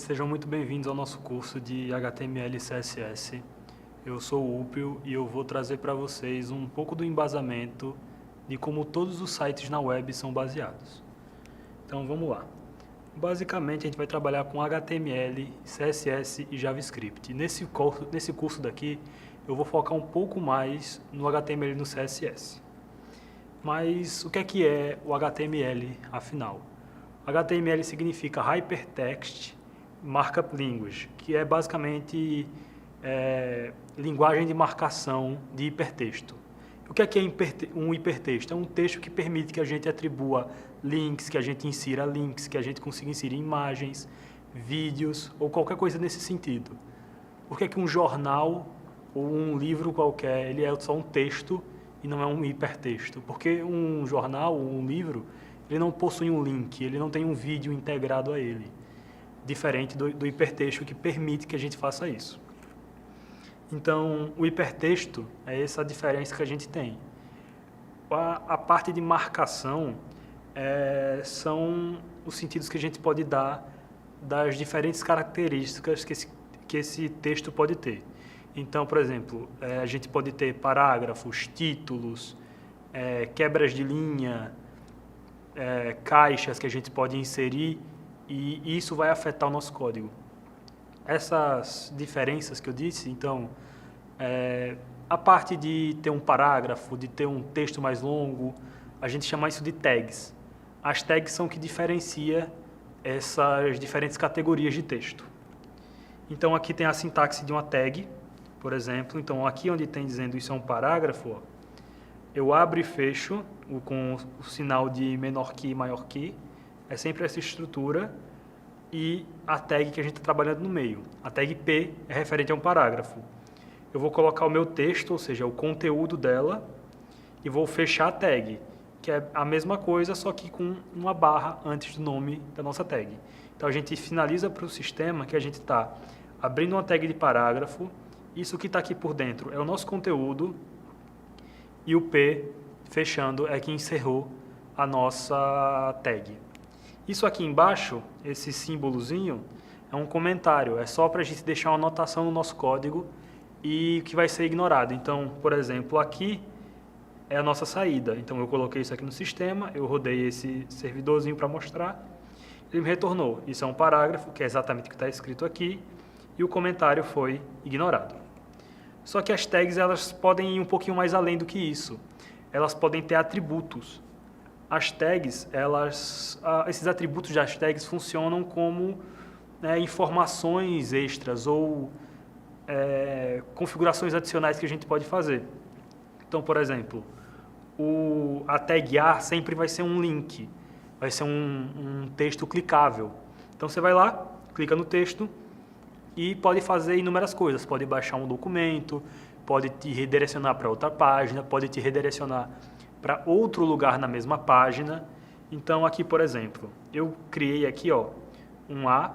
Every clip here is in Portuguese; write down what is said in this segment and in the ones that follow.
sejam muito bem-vindos ao nosso curso de HTML e CSS. Eu sou o Upio e eu vou trazer para vocês um pouco do embasamento de como todos os sites na web são baseados. Então vamos lá. Basicamente a gente vai trabalhar com HTML, CSS e JavaScript. Nesse curso daqui eu vou focar um pouco mais no HTML e no CSS. Mas o que é o HTML afinal? HTML significa Hypertext Markup Language, que é basicamente linguagem de marcação de hipertexto. O que é um hipertexto? É um texto que permite que a gente atribua links, que a gente insira links, que a gente consiga inserir imagens, vídeos ou qualquer coisa nesse sentido. Por que um jornal ou um livro qualquer ele é só um texto e não é um hipertexto? Porque um jornal ou um livro ele não possui um link, ele não tem um vídeo integrado a ele, diferente do hipertexto que permite que a gente faça isso. Então, o hipertexto é essa a diferença que a gente tem. A parte de marcação são os sentidos que a gente pode dar das diferentes características que esse texto pode ter. Então, por exemplo, a gente pode ter parágrafos, títulos, quebras de linha, caixas que a gente pode inserir e isso vai afetar o nosso código. Essas diferenças que eu disse, então, a parte de ter um parágrafo, de ter um texto mais longo, a gente chama isso de tags. As tags são o que diferencia essas diferentes categorias de texto. Então, aqui tem a sintaxe de uma tag, por exemplo. Então, aqui onde tem dizendo isso é um parágrafo, ó, eu abro e fecho com o sinal de menor que e maior que. É sempre essa estrutura. E a tag que a gente está trabalhando no meio. A tag P é referente a um parágrafo. Eu vou colocar o meu texto, ou seja, o conteúdo dela, e vou fechar a tag, que é a mesma coisa, só que com uma barra antes do nome da nossa tag. Então, a gente finaliza para o sistema que a gente está abrindo uma tag de parágrafo. Isso que está aqui por dentro é o nosso conteúdo, e o P, fechando, é que encerrou a nossa tag. Isso aqui embaixo, esse símbolozinho, é um comentário. É só para a gente deixar uma anotação no nosso código e que vai ser ignorado. Então, por exemplo, aqui é a nossa saída. Então, eu coloquei isso aqui no sistema, eu rodei esse servidorzinho para mostrar. Ele me retornou. Isso é um parágrafo, que é exatamente o que está escrito aqui, e o comentário foi ignorado. Só que as tags elas podem ir um pouquinho mais além do que isso. Elas podem ter atributos. As tags, esses atributos das tags funcionam como informações extras ou configurações adicionais que a gente pode fazer. Então, por exemplo, a tag A sempre vai ser um link, vai ser um texto clicável. Então, você vai lá, clica no texto e pode fazer inúmeras coisas. Pode baixar um documento, pode te redirecionar para outra página, pode te redirecionar para outro lugar na mesma página. Então, aqui, por exemplo, eu criei aqui um A,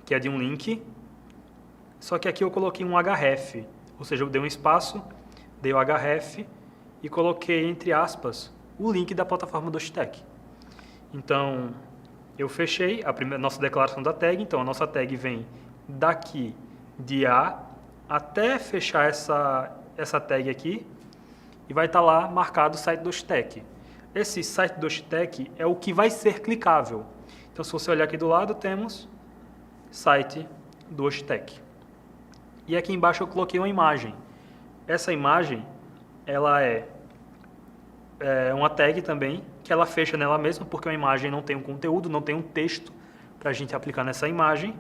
que é de um link, só que aqui eu coloquei um href, ou seja, eu dei um espaço, dei o href e coloquei, entre aspas, o link da plataforma do Stack. Então, eu fechei a nossa declaração da tag. Então, a nossa tag vem daqui de A até fechar essa tag aqui e vai estar lá marcado o site do Stack. Esse site do Stack é o que vai ser clicável. Então, se você olhar aqui do lado, temos site do Stack. E aqui embaixo eu coloquei uma imagem. Essa imagem, ela é uma tag também, que ela fecha nela mesma, porque a imagem não tem um conteúdo, não tem um texto para a gente aplicar nessa imagem.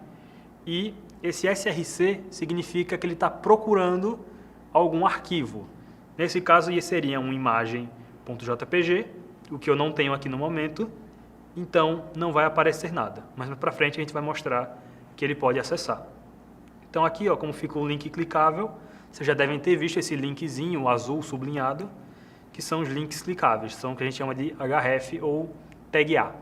E esse src significa que ele está procurando algum arquivo. Nesse caso, seria uma imagem.jpg, o que eu não tenho aqui no momento, então não vai aparecer nada. Mas mais para frente a gente vai mostrar que ele pode acessar. Então aqui, como fica o link clicável, vocês já devem ter visto esse linkzinho azul sublinhado, que são os links clicáveis, são o que a gente chama de href ou tag A.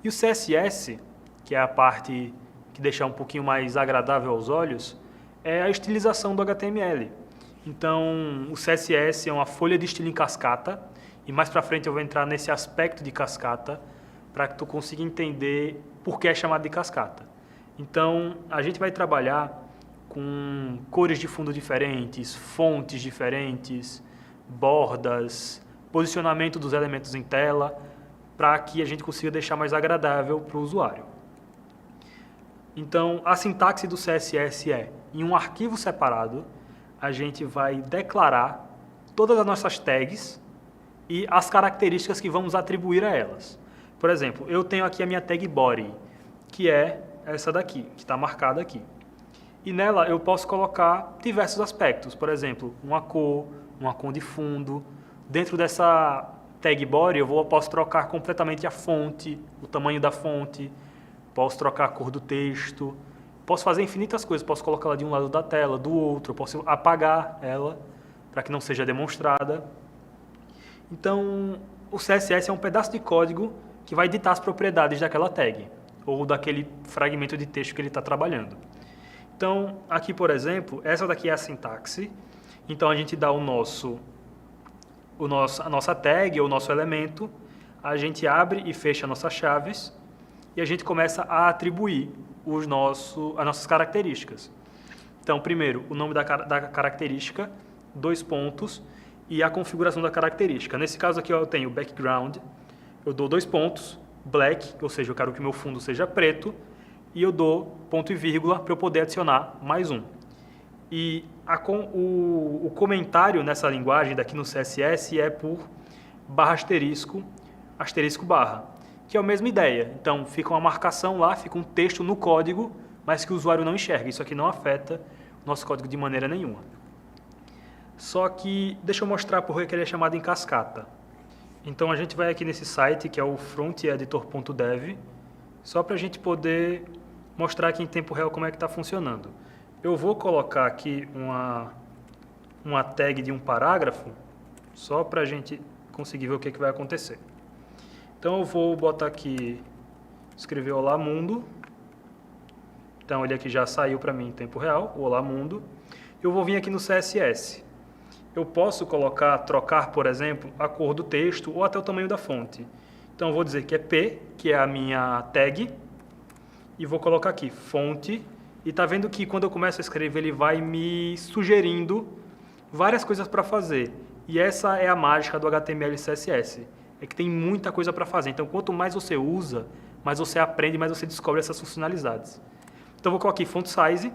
E o CSS, que é a parte que deixa um pouquinho mais agradável aos olhos, é a estilização do HTML. Então, o CSS é uma folha de estilo em cascata, e mais para frente eu vou entrar nesse aspecto de cascata, para que tu consiga entender por que é chamado de cascata. Então, a gente vai trabalhar com cores de fundo diferentes, fontes diferentes, bordas, posicionamento dos elementos em tela, para que a gente consiga deixar mais agradável para o usuário. Então, a sintaxe do CSS é, em um arquivo separado, a gente vai declarar todas as nossas tags e as características que vamos atribuir a elas. Por exemplo, eu tenho aqui a minha tag body, que é essa daqui, que está marcada aqui. E nela eu posso colocar diversos aspectos, por exemplo, uma cor de fundo. Dentro dessa tag body eu posso trocar completamente a fonte, o tamanho da fonte, posso trocar a cor do texto, posso fazer infinitas coisas, posso colocá-la de um lado da tela, do outro, eu posso apagar ela para que não seja demonstrada. Então, o CSS é um pedaço de código que vai ditar as propriedades daquela tag, ou daquele fragmento de texto que ele está trabalhando. Então, aqui, por exemplo, essa daqui é a sintaxe. Então, a gente dá a nossa tag, ou o nosso elemento, a gente abre e fecha nossas chaves, e a gente começa a atribuir as nossas características. Então, primeiro, o nome da característica, 2 pontos, e a configuração da característica. Nesse caso aqui eu tenho background, eu dou 2 pontos, black, ou seja, eu quero que meu fundo seja preto, e eu dou ponto e vírgula para eu poder adicionar mais um. E o comentário nessa linguagem daqui no CSS é por barra asterisco, asterisco barra, que é a mesma ideia. Então, fica uma marcação lá, fica um texto no código, mas que o usuário não enxerga. Isso aqui não afeta o nosso código de maneira nenhuma. Só que, deixa eu mostrar por que ele é chamado em cascata. Então, a gente vai aqui nesse site, que é o fronteditor.dev, só para a gente poder mostrar aqui em tempo real como é que está funcionando. Eu vou colocar aqui uma tag de um parágrafo, só para a gente conseguir ver o que vai acontecer. Então, eu vou botar aqui, escrever Olá Mundo. Então, ele aqui já saiu para mim em tempo real, o Olá Mundo. Eu vou vir aqui no CSS. Eu posso trocar, por exemplo, a cor do texto ou até o tamanho da fonte. Então, eu vou dizer que é P, que é a minha tag, e vou colocar aqui fonte. E está vendo que quando eu começo a escrever, ele vai me sugerindo várias coisas para fazer. E essa é a mágica do HTML e CSS. É que tem muita coisa para fazer. Então, quanto mais você usa, mais você aprende, mais você descobre essas funcionalidades. Então, eu vou colocar aqui font size.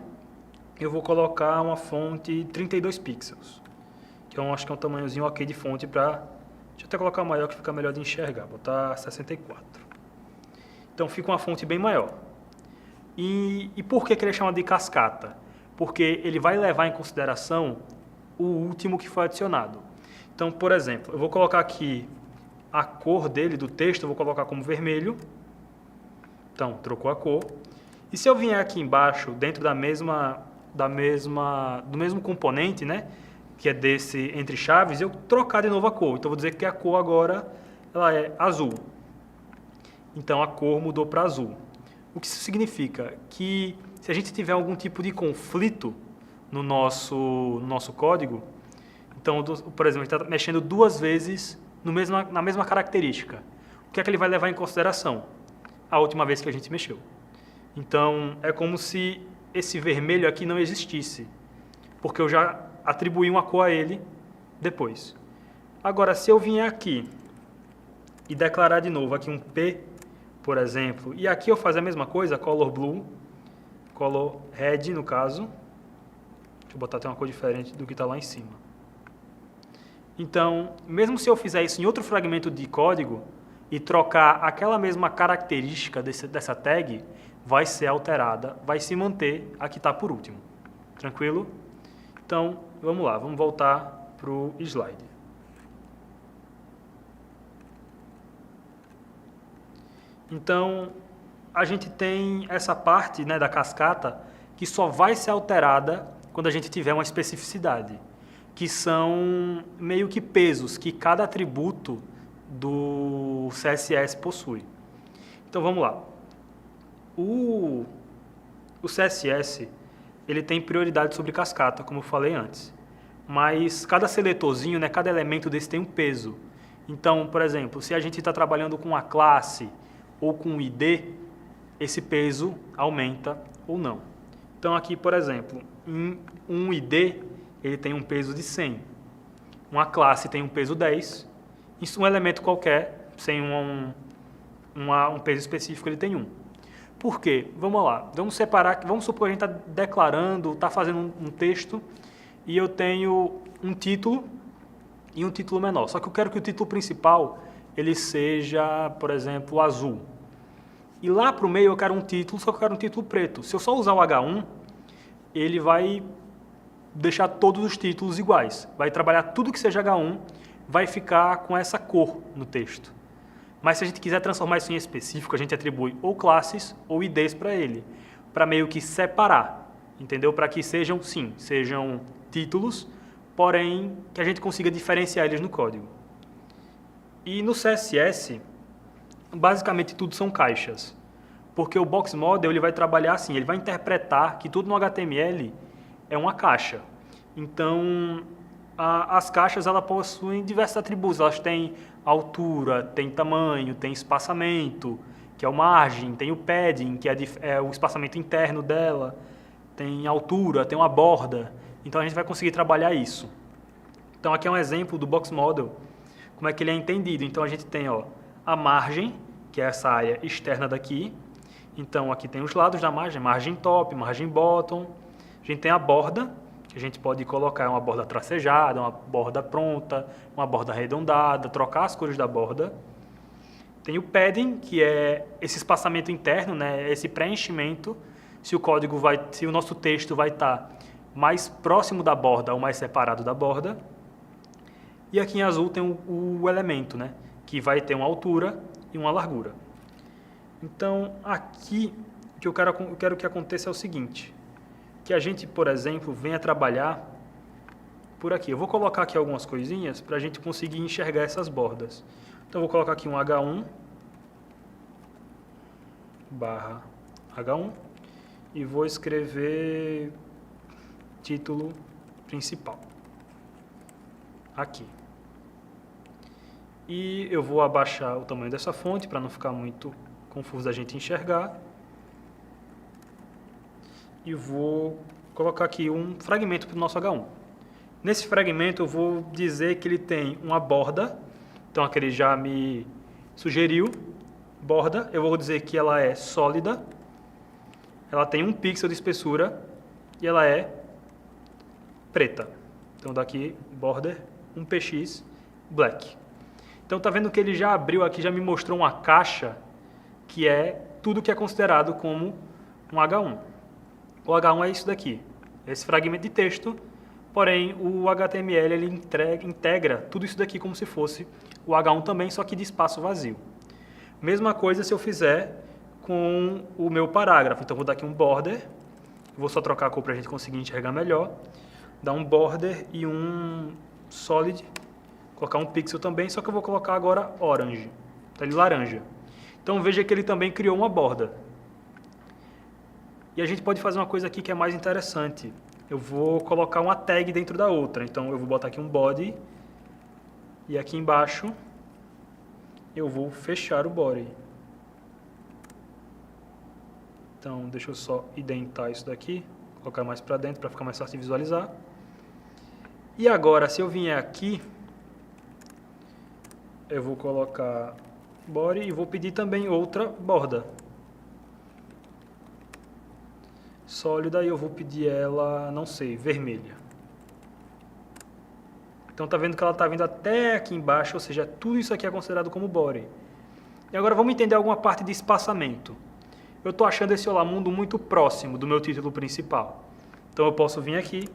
Eu vou colocar uma fonte 32 pixels. Que eu acho que é um tamanhozinho ok de fonte para... Deixa eu até colocar maior que fica melhor de enxergar. Botar 64. Então, fica uma fonte bem maior. E por que ele é chamado de cascata? Porque ele vai levar em consideração o último que foi adicionado. Então, por exemplo, eu vou colocar aqui a cor dele, do texto, eu vou colocar como vermelho. Então, trocou a cor. E se eu vier aqui embaixo, dentro do mesmo componente, né, que é desse entre chaves, eu trocar de novo a cor. Então, eu vou dizer que a cor agora ela é azul. Então, a cor mudou para azul. O que isso significa? Que se a gente tiver algum tipo de conflito no nosso código, então, por exemplo, a gente está mexendo 2 vezes na mesma característica. O que é que ele vai levar em consideração? A última vez que a gente mexeu. Então, é como se esse vermelho aqui não existisse, porque eu já atribuí uma cor a ele depois. Agora, se eu vier aqui e declarar de novo aqui um P, por exemplo, e aqui eu fazer a mesma coisa, color blue, color red no caso, deixa eu botar até uma cor diferente do que está lá em cima. Então, mesmo se eu fizer isso em outro fragmento de código e trocar aquela mesma característica dessa tag, vai ser alterada, vai se manter a que está por último. Tranquilo? Então, vamos lá, vamos voltar para o slide. Então, a gente tem essa parte, né, da cascata que só vai ser alterada quando a gente tiver uma especificidade, que são meio que pesos que cada atributo do CSS possui. Então, vamos lá. O CSS ele tem prioridade sobre cascata, como eu falei antes. Mas cada seletorzinho, né, cada elemento desse tem um peso. Então, por exemplo, se a gente está trabalhando com a classe ou com o ID, esse peso aumenta ou não. Então aqui, por exemplo, em um ID, ele tem um peso de 100. Uma classe tem um peso 10. Isso um elemento qualquer, sem um peso específico, ele tem 1. Por quê? Vamos lá. Vamos separar, vamos supor que a gente está declarando, está fazendo um texto, e eu tenho um título e um título menor. Só que eu quero que o título principal ele seja, por exemplo, azul. E lá para o meio eu quero um título, só que eu quero um título preto. Se eu só usar o H1, ele vai deixar todos os títulos iguais. Vai trabalhar tudo que seja H1, vai ficar com essa cor no texto. Mas se a gente quiser transformar isso em específico, a gente atribui ou classes ou IDs para ele, para meio que separar, entendeu? Para que sejam, sim, sejam títulos, porém que a gente consiga diferenciar eles no código. E no CSS, basicamente tudo são caixas, porque o Box Model ele vai trabalhar assim, ele vai interpretar que tudo no HTML é uma caixa. Então, as caixas elas possuem diversos atributos, elas têm altura, tem tamanho, tem espaçamento, que é o margem, tem o padding, que é o espaçamento interno dela, tem altura, tem uma borda. Então a gente vai conseguir trabalhar isso. Então aqui é um exemplo do Box Model, como é que ele é entendido. Então a gente tem a margem, que é essa área externa daqui. Então aqui tem os lados da margem, margem top, margem bottom. A gente tem a borda, que a gente pode colocar uma borda tracejada, uma borda pronta, uma borda arredondada, trocar as cores da borda. Tem o padding, que é esse espaçamento interno, né, esse preenchimento, se o nosso texto vai estar mais próximo da borda ou mais separado da borda. E aqui em azul tem o elemento, né, que vai ter uma altura e uma largura. Então, aqui, o que eu quero que aconteça é o seguinte, que a gente, por exemplo, venha trabalhar por aqui. Eu vou colocar aqui algumas coisinhas para a gente conseguir enxergar essas bordas. Então, eu vou colocar aqui um H1 barra H1 e vou escrever título principal. Aqui. E eu vou abaixar o tamanho dessa fonte para não ficar muito confuso da gente enxergar. E vou colocar aqui um fragmento para o nosso H1. Nesse fragmento eu vou dizer que ele tem uma borda, então aqui ele já me sugeriu, borda, eu vou dizer que ela é sólida, ela tem 1 pixel de espessura e ela é preta. Então daqui, border, 1px, black. Então tá vendo que ele já abriu aqui, já me mostrou uma caixa que é tudo que é considerado como um H1. O H1 é isso daqui, esse fragmento de texto, porém o HTML ele integra tudo isso daqui como se fosse o H1 também, só que de espaço vazio. Mesma coisa se eu fizer com o meu parágrafo. Então vou dar aqui um border, vou só trocar a cor para a gente conseguir enxergar melhor, dar um border e um solid, colocar 1 pixel também, só que eu vou colocar agora orange, tá ali laranja. Então veja que ele também criou uma borda. E a gente pode fazer uma coisa aqui que é mais interessante. Eu vou colocar uma tag dentro da outra. Então eu vou botar aqui um body e aqui embaixo eu vou fechar o body. Então deixa eu só identar isso daqui, colocar mais para dentro para ficar mais fácil de visualizar. E agora, se eu vier aqui, eu vou colocar body e vou pedir também outra borda sólida e eu vou pedir ela, não sei, vermelha. Então tá vendo que ela está vindo até aqui embaixo, ou seja, tudo isso aqui é considerado como body. E agora vamos entender alguma parte de espaçamento. Eu estou achando esse Olá Mundo muito próximo do meu título principal. Então eu posso vir aqui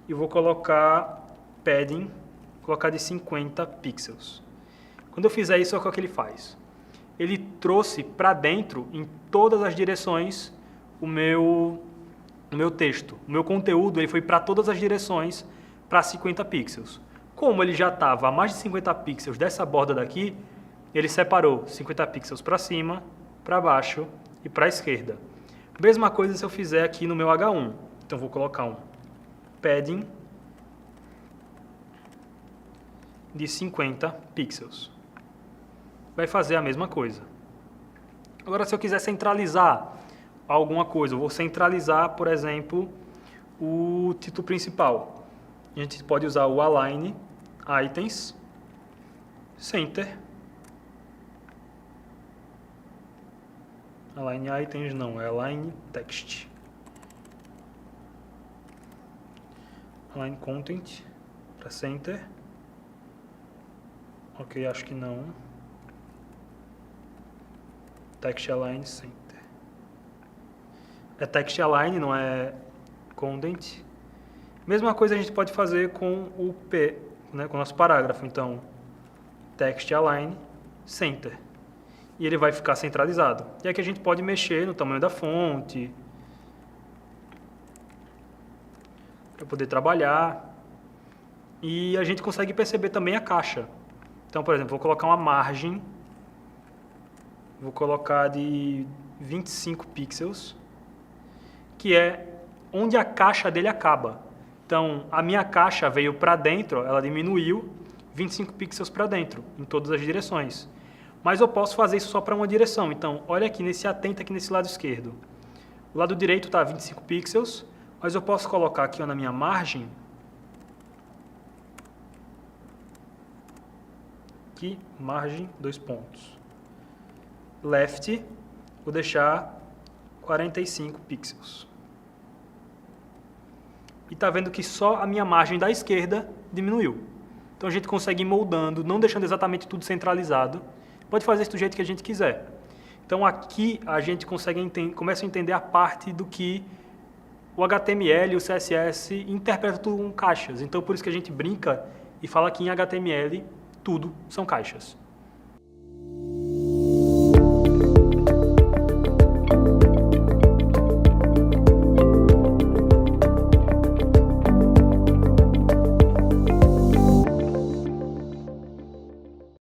e vou colocar padding, colocar de 50 pixels. Quando eu fizer isso, olha o que ele faz. Ele trouxe para dentro, em todas as direções, o meu texto. O meu conteúdo ele foi para todas as direções, para 50 pixels. Como ele já estava a mais de 50 pixels dessa borda daqui, ele separou 50 pixels para cima, para baixo e para a esquerda. Mesma coisa se eu fizer aqui no meu H1. Então vou colocar um padding de 50 pixels. Vai fazer a mesma coisa. Agora, se eu quiser centralizar alguma coisa, eu vou centralizar, por exemplo, o título principal. A gente pode usar o Align Items, Center. Align Items não, é Align Text. Align Content para Center. Ok, acho que não. Text Align Center. É Text Align, não é Content. Mesma coisa a gente pode fazer com o P, né, com o nosso parágrafo. Então, Text Align Center. E ele vai ficar centralizado. E aqui a gente pode mexer no tamanho da fonte, para poder trabalhar. E a gente consegue perceber também a caixa. Então, por exemplo, vou colocar uma margem, vou colocar de 25 pixels, que é onde a caixa dele acaba. Então, a minha caixa veio para dentro, ela diminuiu 25 pixels para dentro, em todas as direções. Mas eu posso fazer isso só para uma direção. Então, olha aqui, atenta aqui nesse lado esquerdo. O lado direito está 25 pixels, mas eu posso colocar aqui na minha margem, aqui, margem, 2 pontos. Left, vou deixar 45 pixels. E está vendo que só a minha margem da esquerda diminuiu. Então a gente consegue ir moldando, não deixando exatamente tudo centralizado. Pode fazer isso do jeito que a gente quiser. Então aqui a gente começa a entender a parte do que o HTML e o CSS interpretam como caixas. Então por isso que a gente brinca e fala que em HTML tudo são caixas.